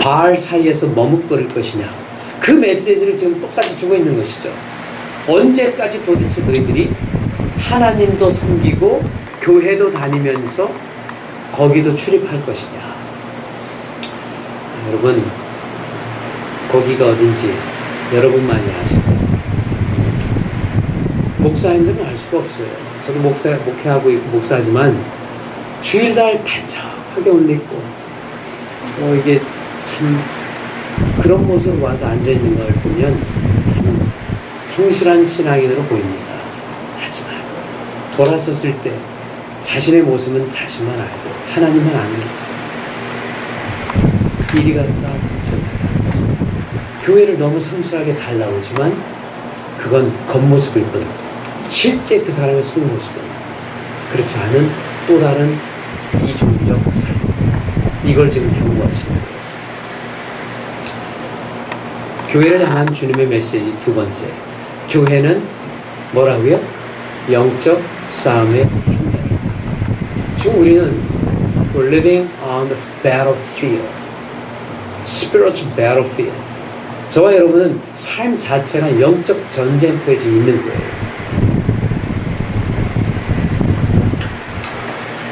바알 사이에서 머뭇거릴 것이냐. 그 메시지를 지금 똑같이 주고 있는 것이죠. 언제까지 도대체 너희들이 하나님도 섬기고 교회도 다니면서 거기도 출입할 것이냐. 여러분, 거기가 어딘지 여러분만이 아십니다. 목사님들은 알 수가 없어요. 저도 목회하고 있고 목사지만 주일날 단정하게 옷 입고 이게 참 그런 모습으로 와서 앉아있는 걸 보면 참 성실한 신앙인으로 보입니다. 하지만 돌아섰을 때 자신의 모습은 자신만 알고 하나님만 아는 게 있어요. 이리 갔다 저리 갔다. 교회를 너무 성실하게 잘 나오지만 그건 겉모습일 뿐 실제 그 사람의 속모습은 그렇지 않은 또 다른 이중적 삶. 이걸 지금 경고하시는 거예요. 교회를 향한 주님의 메시지 두 번째. 교회는 뭐라고요? 영적 싸움의 현장입니다. 지금 우리는 we're living on the battlefield. spiritual battlefield. 저와 여러분은 삶 자체가 영적 전쟁터에 지금 있는 거예요.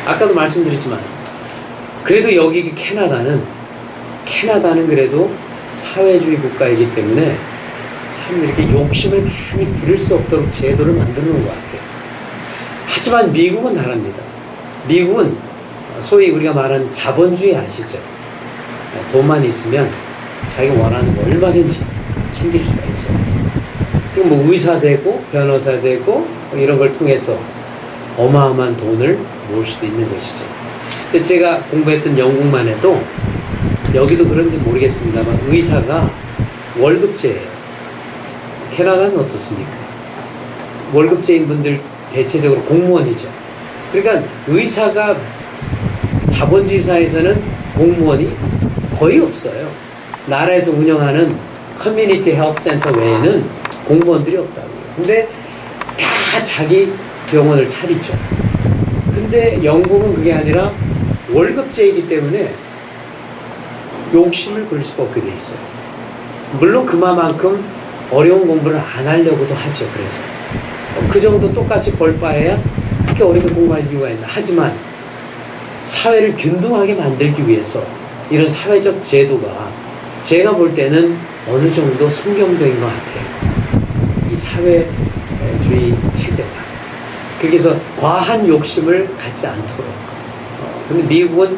아까도 말씀드렸지만 그래도 여기 캐나다는 그래도 사회주의 국가이기 때문에 참 이렇게 욕심을 많이 부릴 수 없도록 제도를 만들어 놓은 것 같아요. 하지만 미국은 다릅니다. 미국은 소위 우리가 말하는 자본주의 아시죠? 돈만 있으면 자기가 원하는 거 얼마든지 챙길 수가 있어요. 그럼 뭐 의사 되고 변호사 되고 이런 걸 통해서 어마어마한 돈을 모을 수도 있는 것이죠. 근데 제가 공부했던 영국만 해도 여기도 그런지 모르겠습니다만 의사가 월급제예요. 캐나다는 어떻습니까? 월급제인 분들 대체적으로 공무원이죠. 그러니까 의사가 자본주의 사회에서는 공무원이 거의 없어요. 나라에서 운영하는 커뮤니티 헬스 센터 외에는 공무원들이 없다고요. 근데 다 자기 병원을 차리죠. 근데 영국은 그게 아니라 월급제이기 때문에 욕심을 부릴 수가 없게 돼 있어요. 물론 그만큼 어려운 공부를 안 하려고도 하죠. 그래서 그 정도 똑같이 벌 바에야 그렇게 어렵게 공부할 이유가 있나. 하지만 사회를 균등하게 만들기 위해서 이런 사회적 제도가 제가 볼 때는 어느 정도 성경적인 것 같아요. 이 사회주의 체제가. 그래서 과한 욕심을 갖지 않도록. 근데 미국은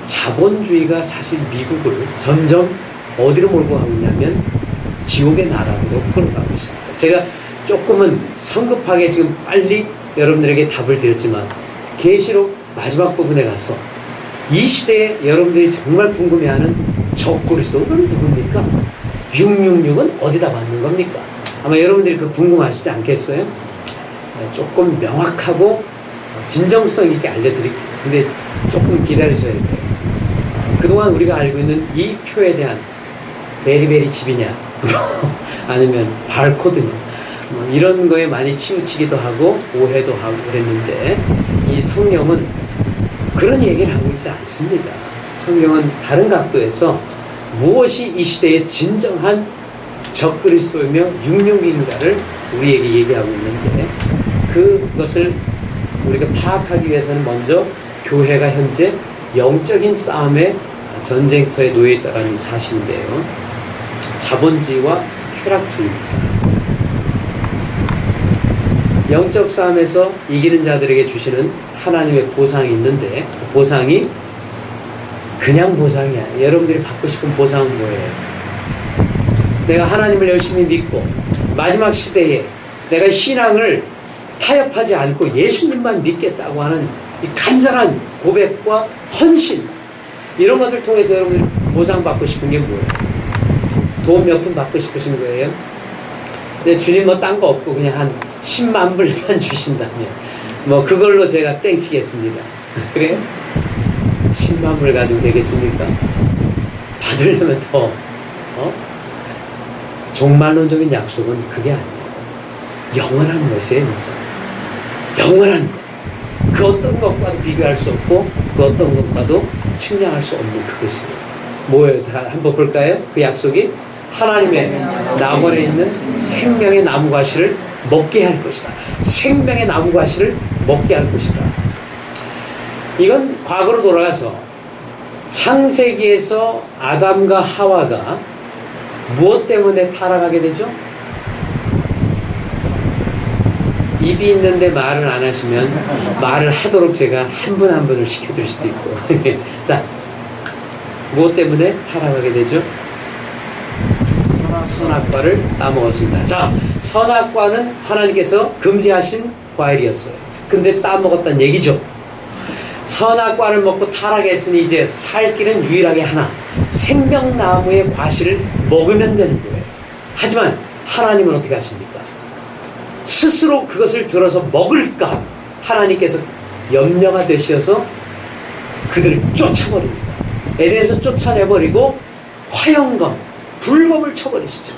자본주의가 사실 미국을 점점 어디로 몰고 가고 있냐면 지옥의 나라로 끌어가고 있습니다. 제가 조금은 성급하게 지금 빨리 여러분들에게 답을 드렸지만 계시록 마지막 부분에 가서 이 시대에 여러분들이 정말 궁금해하는 적그리스도는 누굽니까? 666은 어디다 맞는 겁니까? 아마 여러분들이 그 궁금하시지 않겠어요? 조금 명확하고 진정성 있게 알려드릴게요. 근데 조금 기다리셔야 돼요. 그동안 우리가 알고 있는 이 표에 대한 베리베리 집이냐 아니면 바코드냐 이런 거에 많이 치우치기도 하고 오해도 하고 그랬는데 이 성경은 그런 얘기를 하고 있지 않습니다. 성경은 다른 각도에서 무엇이 이 시대의 진정한 적그리스도이며 육육인가를 우리에게 얘기하고 있는데 그것을 우리가 파악하기 위해서는 먼저 교회가 현재 영적인 싸움의 전쟁터에 놓여 있다는 사실인데요. 자본주의와 쾌락주의입니다. 영적 싸움에서 이기는 자들에게 주시는 하나님의 보상이 있는데 그 보상이 그냥 보상이야. 여러분들이 받고 싶은 보상은 뭐예요? 내가 하나님을 열심히 믿고 마지막 시대에 내가 신앙을 타협하지 않고 예수님만 믿겠다고 하는 이 간절한 고백과 헌신 이런 것을 통해서 여러분들이 보상받고 싶은 게 뭐예요? 돈 몇 푼 받고 싶으신 거예요? 근데 주님 뭐 딴 거 없고 그냥 한 10만 불만 주신다면 뭐 그걸로 제가 땡치겠습니다. 그래요? 10만 불 가지고 되겠습니까? 받으려면 더 종말론적인 약속은 그게 아니에요. 영원한 것이에요. 진짜 영원한 것. 그 어떤 것과도 비교할 수 없고 그 어떤 것과도 측량할 수 없는 그것이에요. 뭐예요? 다 한번 볼까요? 그 약속이 하나님의 나무에 있는 생명의 나무 과실을 먹게 할 것이다. 생명의 나무 과실을 먹게 할 것이다. 이건 과거로 돌아가서 창세기에서 아담과 하와가 무엇 때문에 타락하게 되죠? 입이 있는데 말을 안 하시면 말을 하도록 제가 한 분 한 분을 시켜드릴 수도 있고. 자, 무엇 때문에 타락하게 되죠? 선악과를 따먹었습니다. 자, 선악과는 하나님께서 금지하신 과일이었어요. 근데 따먹었다는 얘기죠. 선악과를 먹고 타락했으니 이제 살 길은 유일하게 하나, 생명나무의 과실을 먹으면 되는 거예요. 하지만 하나님은 어떻게 하십니까? 스스로 그것을 들어서 먹을까 하나님께서 염려가 되셔서 그들을 쫓아버립니다. 에덴에서 쫓아내버리고 화영검, 불검을 쳐버리시죠.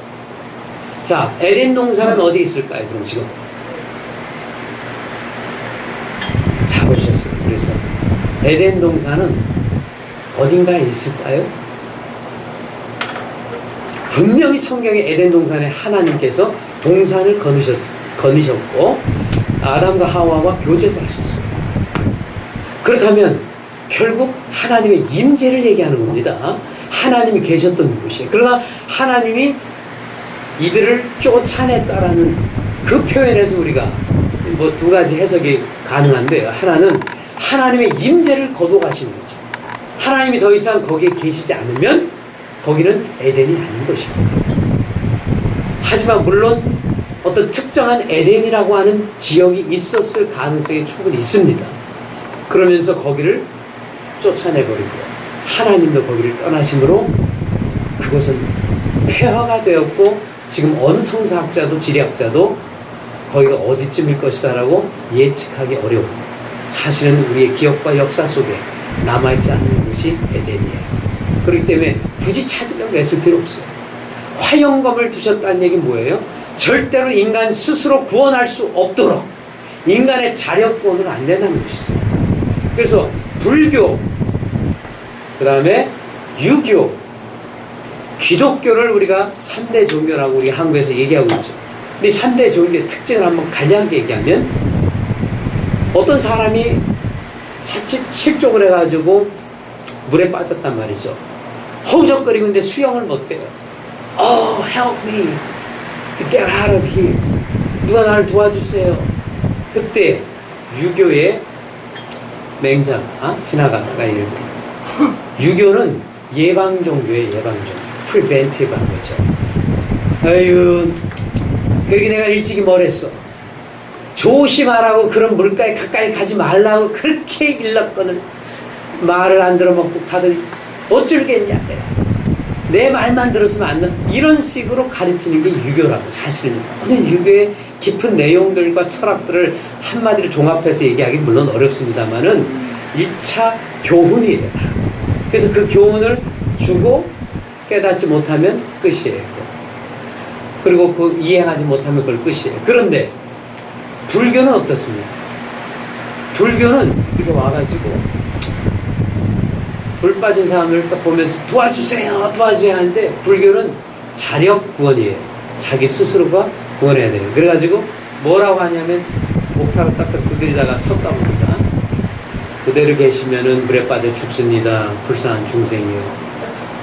자, 에덴 동산은 어디 있을까요? 그럼 지금 잘 보셨어요. 그래서 에덴 동산은 어딘가에 있을까요? 분명히 성경에 에덴 동산에 하나님께서 동산을 거니셨고 아담과 하와와 교제도 하셨어요. 그렇다면 결국 하나님의 임재를 얘기하는 겁니다. 하나님이 계셨던 곳이에요. 그러나 하나님이 이들을 쫓아냈다라는 그 표현에서 우리가 뭐 두 가지 해석이 가능한데요. 하나는 하나님의 임재를 거둬가시는 거죠. 하나님이 더 이상 거기에 계시지 않으면 거기는 에덴이 아닌 것입니다. 하지만 물론 어떤 특정한 에덴이라고 하는 지역이 있었을 가능성이 충분히 있습니다. 그러면서 거기를 쫓아내버리고 하나님도 거기를 떠나심으로 그곳은 폐허가 되었고 지금 어느 성사학자도 지리학자도 거기가 어디쯤일 것이다라고 예측하기 어려워요. 사실은 우리의 기억과 역사 속에 남아있지 않는 곳이 에덴이에요. 그렇기 때문에 굳이 찾으려고 애쓸 필요 없어요. 화영검을 두셨다는 얘기는 뭐예요? 절대로 인간 스스로 구원할 수 없도록 인간의 자력권으로 안 된다는 것이죠. 그래서 불교, 그 다음에 유교, 기독교를 우리가 3대 종교라고 우리 한국에서 얘기하고 있죠. 근데 3대 종교의 특징을 한번 간략하게 얘기하면 어떤 사람이 자칫 실족을 해가지고 물에 빠졌단 말이죠. 허우적거리고 있는데 수영을 못해요. Oh, help me to get out of here. 누가 나를 도와주세요. 그때 유교의 맹자가 지나가다가 이래요. 유교는 예방종교의 예방종교. 프리벤티브한 거죠. 아유, 그러게 내가 일찍이 뭘 했어. 조심하라고 그런 물가에 가까이 가지 말라고 그렇게 일렀거든. 말을 안 들어먹고 가더니 어쩔겠냐 내가. 내 말만 들었으면 안 돼. 이런 식으로 가르치는 게 유교라고. 사실은 모든 유교의 깊은 내용들과 철학들을 한마디로 종합해서 얘기하기 물론 어렵습니다만은 1차 교훈이에요. 그래서 그 교훈을 주고 깨닫지 못하면 끝이에요. 그리고 그 이행하지 못하면 그걸 끝이에요. 그런데 불교는 어떻습니까? 불교는 이렇게 와가지고 불 빠진 사람을 딱 보면서 도와주세요 하는데 불교는 자력 구원이에요. 자기 스스로가 구원해야 돼요. 그래가지고 뭐라고 하냐면 옥탑을 딱딱 두드리다가 섰다 봅니다. 그대로 계시면은 물에 빠져 죽습니다. 불쌍한 중생이요.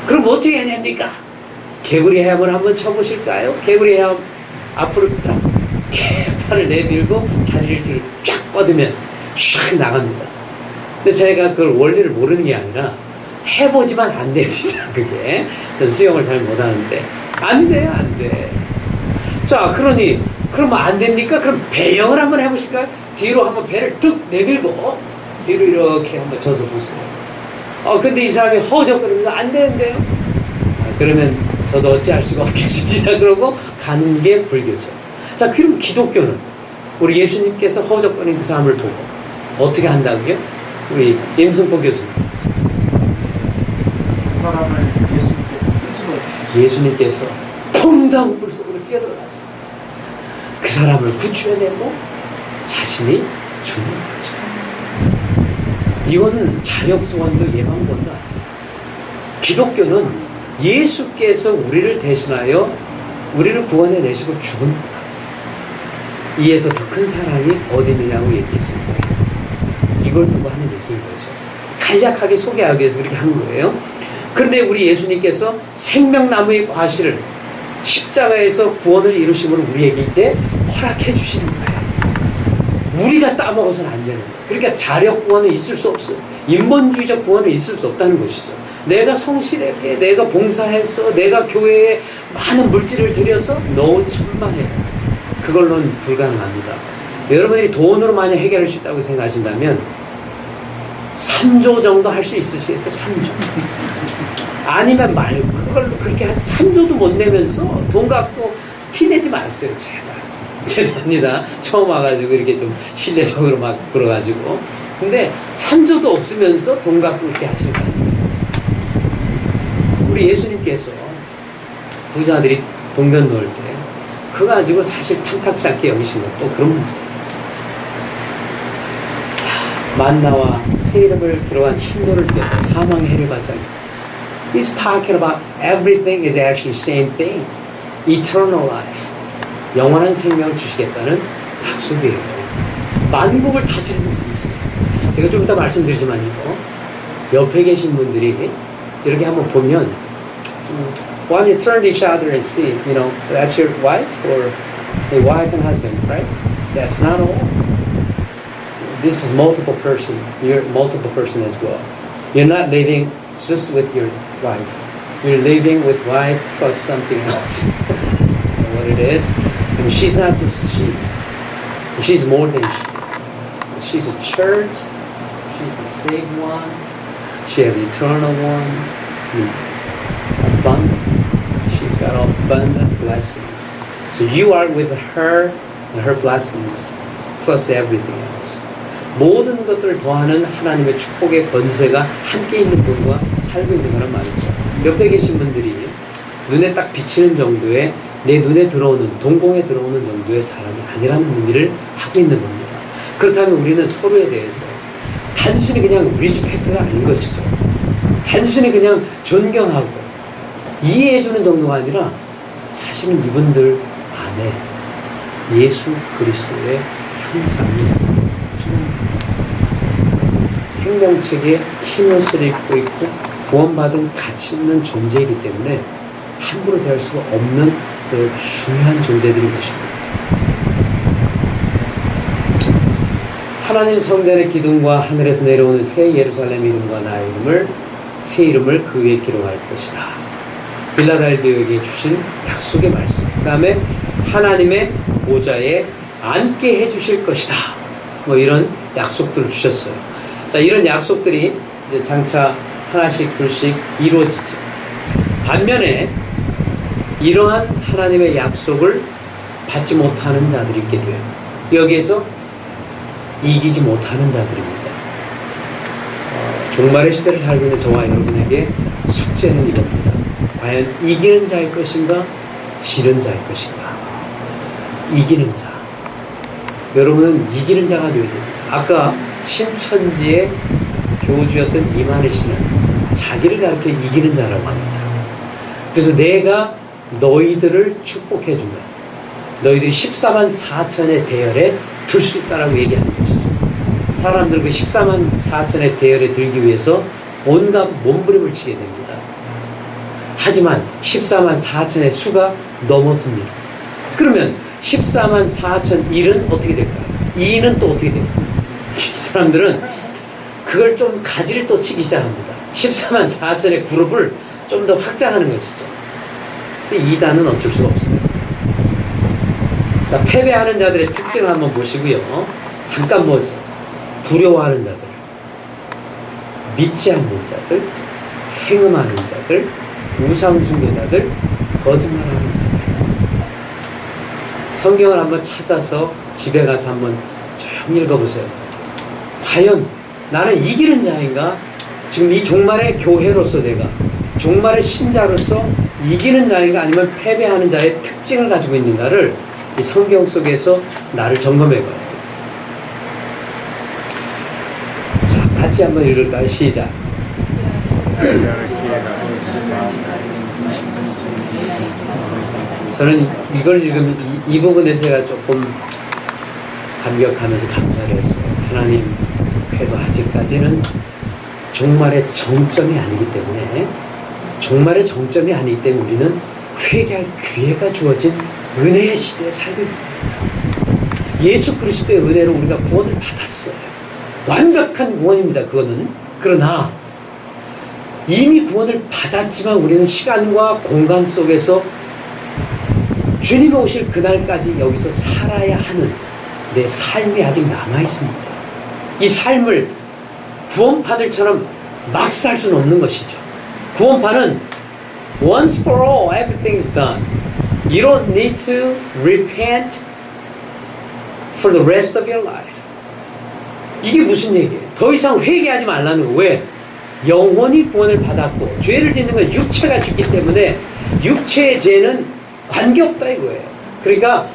그럼 어떻게 해야 됩니까? 개구리 헤엄을 한번 쳐보실까요? 개구리 헤엄 앞으로 딱 팔을 내밀고 다리를 뒤로 쫙 뻗으면 샥 나갑니다. 근데 제가 그걸 원리를 모르는 게 아니라 해보지만 안 됩니다. 그게 전 수영을 잘 못하는데 안 돼요. 안 돼. 자, 그러니 그러면 안 됩니까? 그럼 배영을 한번 해보실까요? 뒤로 한번 배를 뚝 내밀고 뒤로 이렇게 한번 져서 보세요. 근데 이 사람이 허우적거리면서 안 되는데요? 그러면 저도 어찌할 수가 없겠습니다. 그러고 가는 게 불교죠. 자, 그럼 기독교는 우리 예수님께서 허우적거리는 그 사람을 보고 어떻게 한다고요? 우리 임승포 교수님. 그 사람을 예수님께서 끄집어 예수님께서 퐁당 물속으로 뛰어들어갔어요. 그 사람을 구출해내고 자신이 죽는 거죠. 이건 자력소원도 예방권도 아니에요. 기독교는 예수께서 우리를 대신하여 우리를 구원해 내시고 죽은 이에서 더 큰 사랑이 어디 있느냐고 얘기했습니다. 이걸 두고 하는 얘기인 거죠. 간략하게 소개하기 위해서 그렇게 한 거예요. 그런데 우리 예수님께서 생명나무의 과실을 십자가에서 구원을 이루심으로 우리에게 이제 허락해 주시는 거예요. 우리가 따먹어서는 안 되는 거예요. 그러니까 자력 구원은 있을 수 없어요. 인본주의적 구원은 있을 수 없다는 것이죠. 내가 성실하게, 내가 봉사해서, 내가 교회에 많은 물질을 들여서 노후 천만에 그걸로는 불가능합니다. 여러분이 돈으로 만약 해결할 수 있다고 생각하신다면 3조 정도 할 수 있으시겠어요? 3조. 아니면 말고 그걸로 그렇게 한 3조도 못 내면서 돈 갖고 티내지 마세요. 제발. 죄송합니다. 처음 와가지고 이렇게 좀 신뢰성으로 막 그러가지고. 근데 3조도 없으면서 돈 갖고 이렇게 하시는 거 아니에요. 우리 예수님께서 부자들이 동전 넣을 때 그거 가지고 사실 탐탁지 않게 여기신 것도 그런 문제예요. 만나와 새 이름을 기록한 흰돌을 떼어 사망의 해를 받잖아요. He's talking about everything is actually same thing. Eternal life. 영원한 생명을 주시겠다는 약속이에요. 만국을 다스리는 분이 있어요. 제가 좀 이따 말씀드리지만요. 옆에 계신 분들이 이렇게 한번 보면 When you turn to each other and see, you know, that's your wife or a wife and husband, right? That's not all. This is multiple person. You're multiple person as well. You're not living just with your wife. You're living with wife plus something else. You know what it is? And she's not just she. She's more than she. She's a church. She's the saved one. She has eternal one. Abundant. She's got abundant blessings. So you are with her and her blessings plus everything else. 모든 것들을 더하는 하나님의 축복의 권세가 함께 있는 분과 살고 있는 거란 말이죠. 옆에 계신 분들이 눈에 딱 비치는 정도의 내 눈에 들어오는 동공에 들어오는 정도의 사람이 아니라는 의미를 하고 있는 겁니다. 그렇다면 우리는 서로에 대해서 단순히 그냥 리스펙트가 아닌 것이죠. 단순히 그냥 존경하고 이해해주는 정도가 아니라 사실은 이분들 안에 예수 그리스도의 형상이 생명책에 흰옷을 입고 있고 구원받은 가치 있는 존재이기 때문에 함부로 대할 수가 없는 그 중요한 존재들인 것입니다. 하나님 성전의 기둥과 하늘에서 내려오는 새 예루살렘 이름과 나의 이름을 새 이름을 그 위에 기록할 것이다. 빌라델비아에게 주신 약속의 말씀. 그 다음에 하나님의 보좌에 앉게 해주실 것이다. 뭐 이런 약속들을 주셨어요. 자, 이런 약속들이 이제 장차 하나씩 둘씩 이루어지죠. 반면에 이러한 하나님의 약속을 받지 못하는 자들이 있게 돼요. 여기에서 이기지 못하는 자들입니다. 종말의 시대를 살고 있는 저와 여러분에게 숙제는 이겁니다. 과연 이기는 자일 것인가, 지는 자일 것인가. 이기는 자. 여러분은 이기는 자가 되어야 됩니다. 아까 신천지의 교주였던 이만희 씨는 자기를 가르쳐 이기는 자라고 합니다. 그래서 내가 너희들을 축복해 주면 너희들이 14만 4천의 대열에 들 수 있다라고 얘기하는 것이죠. 사람들 그 14만 4천의 대열에 들기 위해서 온갖 몸부림을 치게 됩니다. 하지만 14만 4천의 수가 넘었습니다. 그러면 14만 4천 1은 어떻게 될까요? 2는 또 어떻게 될까요? 이 사람들은 그걸 좀 가지를 또 치기 시작합니다. 14만 4천의 그룹을 좀 더 확장하는 것이죠. 2단은 어쩔 수가 없습니다. 자, 패배하는 자들의 특징을 한번 보시고요. 잠깐 보죠. 두려워하는 자들, 믿지 않는 자들, 행음하는 자들, 우상숭배자들, 거짓말하는 자들. 성경을 한번 찾아서 집에 가서 한번 쭉 읽어보세요. 과연 나는 이기는 자인가? 지금 이 종말의 교회로서 내가 종말의 신자로서 이기는 자인가 아니면 패배하는 자의 특징을 가지고 있는가를 이 성경 속에서 나를 점검해봐요. 자, 같이 한번 읽을까요? 시작. 저는 이걸 읽으면 이 부분에서 제가 조금 감격하면서 감사를 했어요. 하나님, 그래도 아직까지는 종말의 정점이 아니기 때문에, 종말의 정점이 아니기 때문에 우리는 회개할 기회가 주어진 은혜의 시대에 살고 있습니다. 예수 그리스도의 은혜로 우리가 구원을 받았어요. 완벽한 구원입니다. 그거는. 그러나 이미 구원을 받았지만 우리는 시간과 공간 속에서 주님이 오실 그날까지 여기서 살아야 하는 내 삶이 아직 남아있습니다. 이 삶을 구원파들처럼 막 살 수는 없는 것이죠. 구원파는 once for all, everything's done. You don't need to repent for the rest of your life. 이게 무슨 얘기예요? 더 이상 회개하지 말라는 거. 왜? 영원히 구원을 받았고 죄를 짓는 건 육체가 짓기 때문에 육체의 죄는 관계없다 이거예요. 그러니까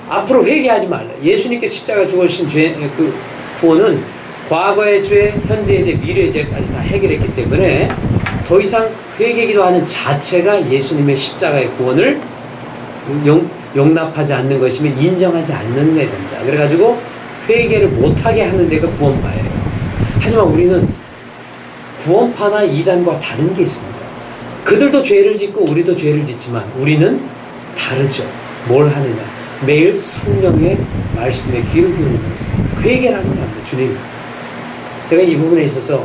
앞으로 회개하지 말라. 예수님께 십자가 죽으신 죄, 그 구원은 과거의 죄, 현재의 죄, 미래의 죄까지 다 해결했기 때문에 더 이상 회개기도하는 자체가 예수님의 십자가의 구원을 용납하지 않는 것이면 인정하지 않는 게 됩니다. 그래가지고 회개를 못하게 하는 데가 구원파예요. 하지만 우리는 구원파나 이단과 다른 게 있습니다. 그들도 죄를 짓고 우리도 죄를 짓지만 우리는 다르죠. 뭘 하느냐? 매일 성령의 말씀에 귀를 기울이면서 회개라는 겁니다. 주님, 제가 이 부분에 있어서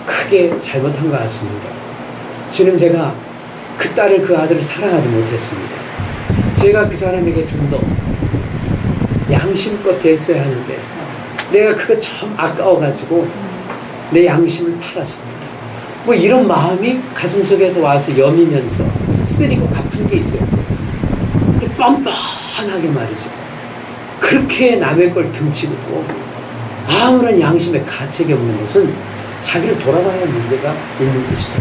크게 잘못한 것 같습니다. 주님, 제가 그 딸을, 그 아들을 사랑하지 못했습니다. 제가 그 사람에게 좀 더 양심껏 됐어야 하는데 내가 그거 참 아까워가지고 내 양심을 팔았습니다. 뭐 이런 마음이 가슴속에서 와서 여미면서 쓰리고 아픈 게 있어요. 뻔뻔하게 말이죠. 그렇게 남의 걸 등치고 아무런 양심의 가책이 없는 것은 자기를 돌아봐야 할 문제가 있는 것이다.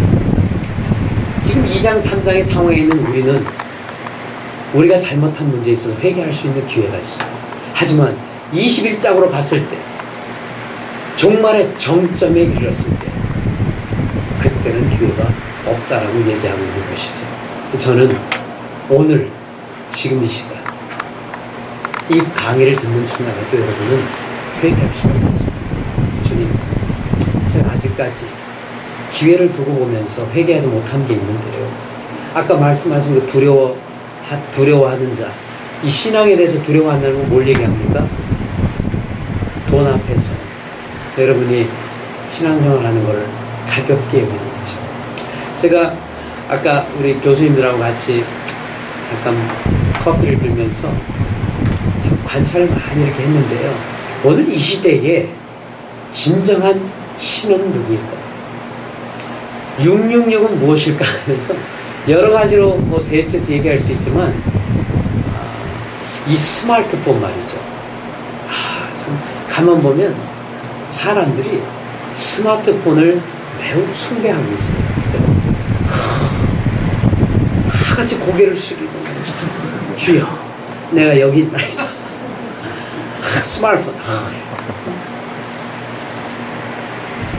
지금 2장 3장의 상황에 있는 우리는 우리가 잘못한 문제에 있어서 회개할 수 있는 기회가 있어요. 하지만 21장으로 갔을 때 종말의 정점에 이르렀을 때 그때는 기회가 없다라고 얘기하고 있는 것이죠. 저는 오늘 지금 이 시간 이 강의를 듣는 순간에 또 여러분은 회개할 수가 있습니다. 주님, 제가 아직까지 기회를 두고 보면서 회개하지 못한 게 있는데요. 아까 말씀하신 그 두려워하는 자, 이 신앙에 대해서 두려워한다는 건 뭘 얘기합니까? 돈 앞에서 여러분이 신앙생활 하는 걸 가볍게 여기는 거죠. 제가 아까 우리 교수님들하고 같이 잠깐 커피를 들면서 참 관찰을 많이 이렇게 했는데요. 오늘 이 시대에 진정한 신은 누구일까? 666은 무엇일까 하면서 여러 가지로 뭐 대체해서 얘기할 수 있지만 이 스마트폰 말이죠. 참 가만 보면 사람들이 스마트폰을 매우 숭배하고 있어요. 그죠? 다 같이 고개를 숙이고 주여, 내가 여기 있나이다. 스마트폰.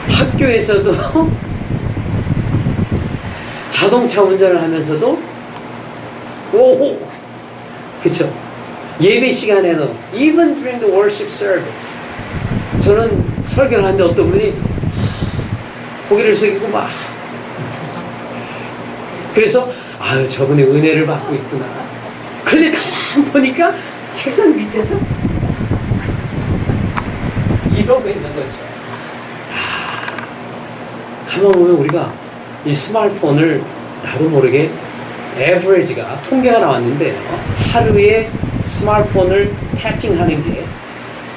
학교에서도 자동차 운전을 하면서도 오, 그쵸? 예배 시간에는 even during the worship service 저는 설교를 하는데 어떤 분이 고개를 숙이고 막 그래서 아유 저분이 은혜를 받고 있구나. 그런데 가만 보니까 책상 밑에서 이러고 있는 거죠. 가만 보면 우리가 이 스마트폰을 나도 모르게 에버리지가 통계가 나왔는데 하루에 스마트폰을 태핑하는 게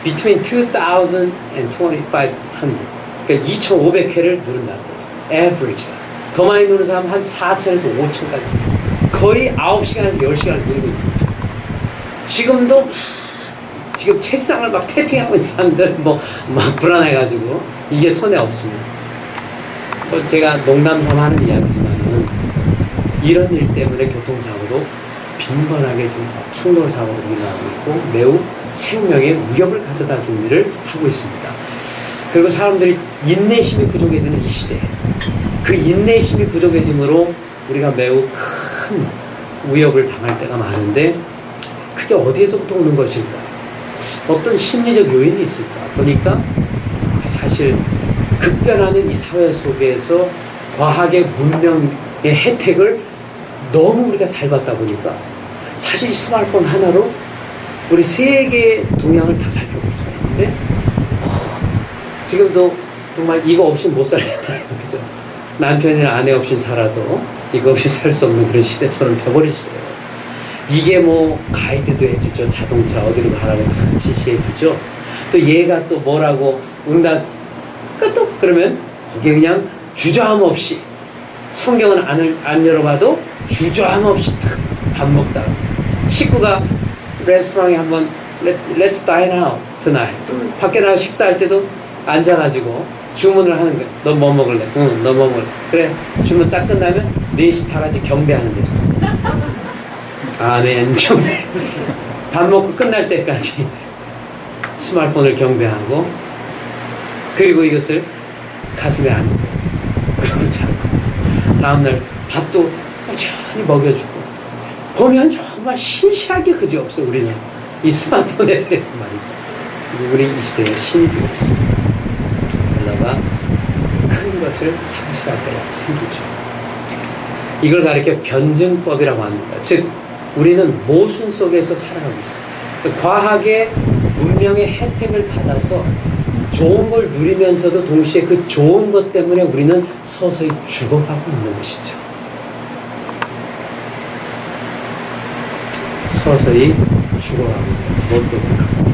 between 2,000 and 2,500 그러니까 2,500회를 누른다는 거죠. 에버리지가 더 많이 누르는 사람 한 4,000에서 5,000까지 거의 9시간에서 10시간을 누르고 있는 거죠. 지금도 지금 책상을 막 태핑하고 있는 사람들 막 불안해가지고 이게 손에 없습니다. 제가 농담 삼아 하는 이야기지만은 이런 일 때문에 교통사고도 빈번하게 지금 충돌사고도 일어나고 있고 매우 생명에 위협을 가져다 줄 일을 하고 있습니다. 그리고 사람들이 인내심이 부족해지는 이 시대에 그 인내심이 부족해짐으로 우리가 매우 큰 위협을 당할 때가 많은데 그게 어디에서부터 오는 것일까? 어떤 심리적 요인이 있을까? 보니까 사실 급변하는 이 사회 속에서 과학의 문명의 혜택을 너무 우리가 잘 받다 보니까 사실 이 스마트폰 하나로 우리 세계의 동향을 다 살펴볼 수가 있는데 지금도 정말 이거 없이 못 살잖아요. 그죠? 남편이나 아내 없이 살아도 이거 없이 살 수 없는 그런 시대처럼 돼버렸어요. 이게 뭐 가이드도 해주죠. 자동차 어디로 가라고 다 지시해주죠. 또 얘가 또 뭐라고 응답 끄떡 그러면 거기에 그냥 주저함 없이 성경은 안 열어봐도 주저함 없이 밥 먹다가 식구가 레스토랑에 한번 Let's dine out tonight 밖에 나가 식사할 때도 앉아가지고 주문을 하는 거야. 너 뭐 먹을래? 응, 너 뭐 먹을래? 그래. 주문 딱 끝나면 4시 다 같이 경배하는 거죠. 아멘, 경배. 밥 먹고 끝날 때까지 스마트폰을 경배하고 그리고 이것을 가슴에 안고 그리고 자고 다음날 밥도 꾸준히 먹여주고 보면 정말 신실하게 그지없어 우리는 이 스마트폰에 대해서 말이죠. 우리 이 시대에 신이 되어 있습니다. 그러다가 큰 것을 상실할 때가 생기죠. 이걸 가리켜 변증법이라고 합니다. 즉 우리는 모순 속에서 살아가고 있어요. 과학의 문명의 혜택을 받아서 좋은 걸 누리면서도 동시에 그 좋은 것 때문에 우리는 서서히 죽어가고 있는 것이죠. 서서히 죽어가고 있는 것도